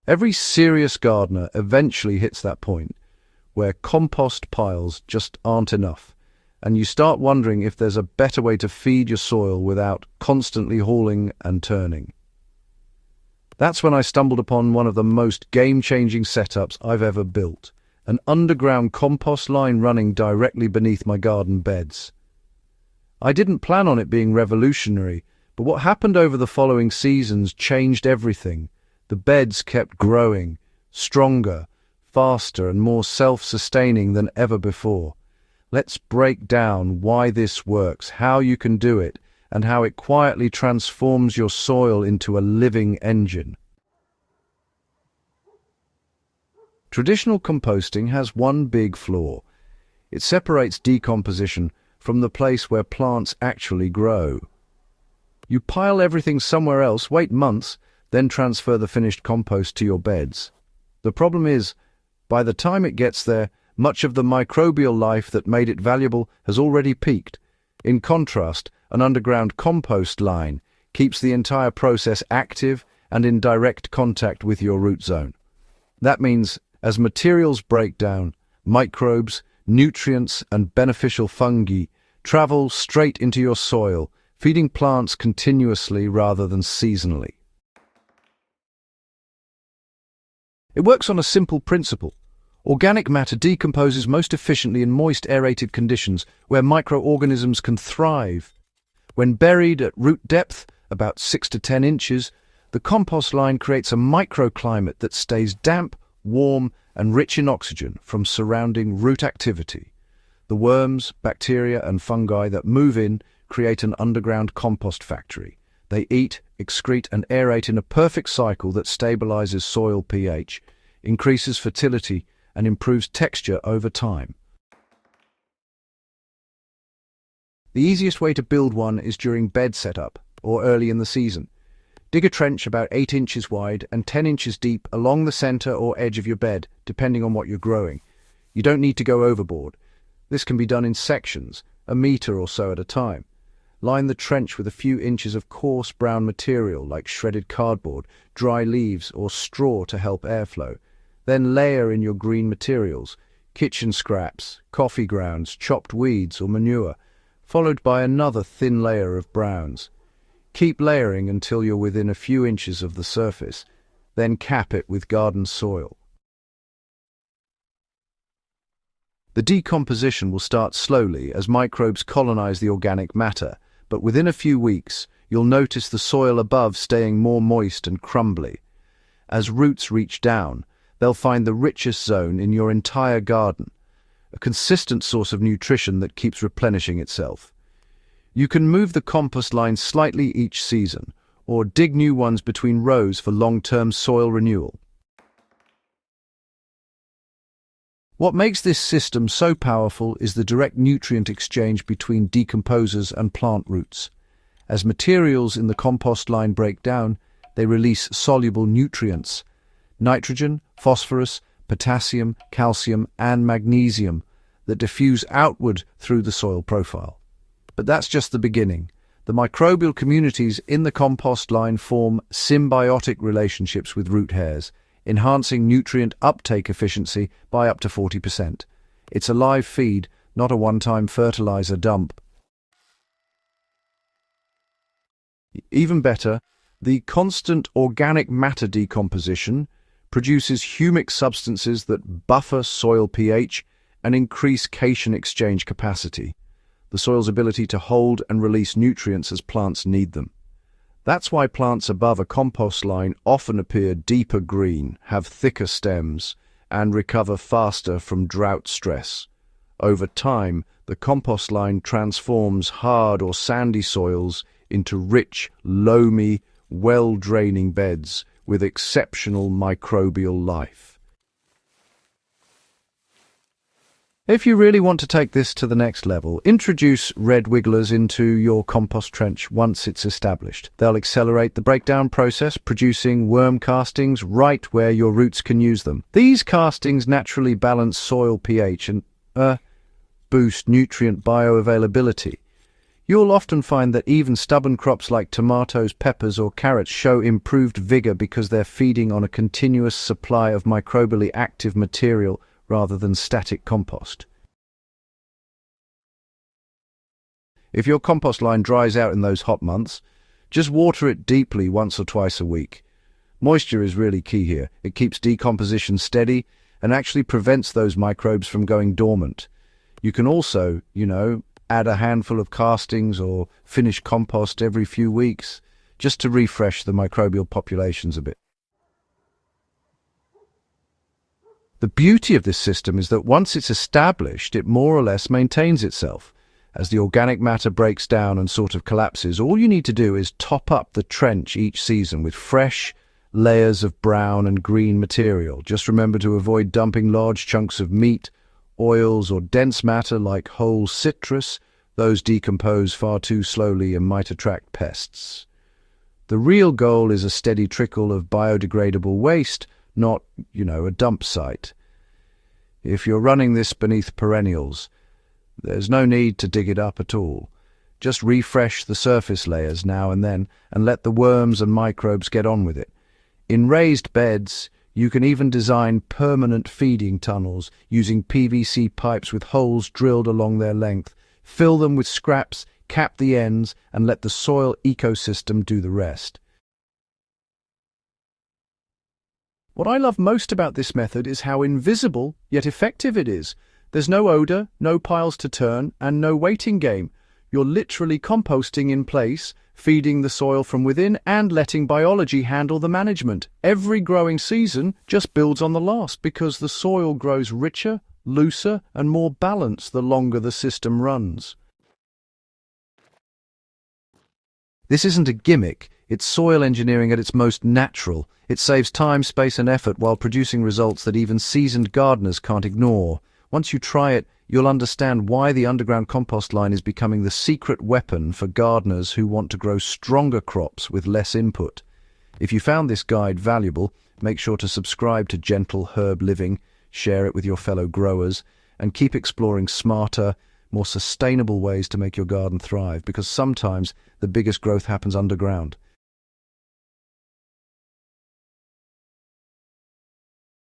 Every serious gardener eventually hits that point where compost piles just aren't enough, and you start wondering if there's a better way to feed your soil without constantly hauling and turning. That's when I stumbled upon one of the most game-changing setups I've ever built, an underground compost line running directly beneath my garden beds. I didn't plan on it being revolutionary, but what happened over the following seasons changed everything. The beds kept growing, stronger, faster and more self-sustaining than ever before. Let's break down why this works, how you can do it, and how it quietly transforms your soil into a living engine. Traditional composting has one big flaw. It separates decomposition from the place where plants actually grow. You pile everything somewhere else, wait months, then transfer the finished compost to your beds. The problem is, by the time it gets there, much of the microbial life that made it valuable has already peaked. In contrast, an underground compost line keeps the entire process active and in direct contact with your root zone. That means, as materials break down, microbes, nutrients, and beneficial fungi travel straight into your soil, feeding plants continuously rather than seasonally. It works on a simple principle. Organic matter decomposes most efficiently in moist, aerated conditions where microorganisms can thrive. When buried at root depth, about 6 to 10 inches, the compost line creates a microclimate that stays damp, warm, and rich in oxygen from surrounding root activity. The worms, bacteria, and fungi that move in create an underground compost factory. They eat, excrete, and aerate in a perfect cycle that stabilizes soil pH, increases fertility, and improves texture over time. The easiest way to build one is during bed setup, or early in the season. Dig a trench about 8 inches wide and 10 inches deep along the center or edge of your bed, depending on what you're growing. You don't need to go overboard. This can be done in sections, a meter or so at a time. Line the trench with a few inches of coarse brown material like shredded cardboard, dry leaves, or straw to help airflow. Then layer in your green materials, kitchen scraps, coffee grounds, chopped weeds, or manure, followed by another thin layer of browns. Keep layering until you're within a few inches of the surface, then cap it with garden soil. The decomposition will start slowly as microbes colonize the organic matter, but within a few weeks, you'll notice the soil above staying more moist and crumbly. As roots reach down, they'll find the richest zone in your entire garden, a consistent source of nutrition that keeps replenishing itself. You can move the compost line slightly each season, or dig new ones between rows for long-term soil renewal. What makes this system so powerful is the direct nutrient exchange between decomposers and plant roots. As materials in the compost line break down, they release soluble nutrients, nitrogen, phosphorus, potassium, calcium, and magnesium that diffuse outward through the soil profile. But that's just the beginning. The microbial communities in the compost line form symbiotic relationships with root hairs, enhancing nutrient uptake efficiency by up to 40%. It's a live feed, not a one-time fertilizer dump. Even better, the constant organic matter decomposition produces humic substances that buffer soil pH and increase cation exchange capacity, the soil's ability to hold and release nutrients as plants need them. That's why plants above a compost line often appear deeper green, have thicker stems, and recover faster from drought stress. Over time, the compost line transforms hard or sandy soils into rich, loamy, well-draining beds with exceptional microbial life. If you really want to take this to the next level, introduce red wigglers into your compost trench once it's established. They'll accelerate the breakdown process, producing worm castings right where your roots can use them. These castings naturally balance soil pH and boost nutrient bioavailability. You'll often find that even stubborn crops like tomatoes, peppers, or carrots show improved vigor because they're feeding on a continuous supply of microbially active material rather than static compost. If your compost line dries out in those hot months, just water it deeply once or twice a week. Moisture is really key here. It keeps decomposition steady and actually prevents those microbes from going dormant. You can also, add a handful of castings or finished compost every few weeks, just to refresh the microbial populations a bit. The beauty of this system is that once it's established, it more or less maintains itself. As the organic matter breaks down and sort of collapses, all you need to do is top up the trench each season with fresh layers of brown and green material. Just remember to avoid dumping large chunks of meat, oils, or dense matter like whole citrus. Those decompose far too slowly and might attract pests. The real goal is a steady trickle of biodegradable waste, not, a dump site. If you're running this beneath perennials, there's no need to dig it up at all. Just refresh the surface layers now and then and let the worms and microbes get on with it. In raised beds, you can even design permanent feeding tunnels using PVC pipes with holes drilled along their length. Fill them with scraps, cap the ends, and let the soil ecosystem do the rest. What I love most about this method is how invisible yet effective it is. There's no odor, no piles to turn, and no waiting game. You're literally composting in place, feeding the soil from within and letting biology handle the management. Every growing season just builds on the last because the soil grows richer, looser, and more balanced the longer the system runs. This isn't a gimmick, it's soil engineering at its most natural. It saves time, space, and effort while producing results that even seasoned gardeners can't ignore. Once you try it, you'll understand why the underground compost line is becoming the secret weapon for gardeners who want to grow stronger crops with less input. If you found this guide valuable, make sure to subscribe to Gentle Herb Living, share it with your fellow growers, and keep exploring smarter, more sustainable ways to make your garden thrive, because sometimes the biggest growth happens underground.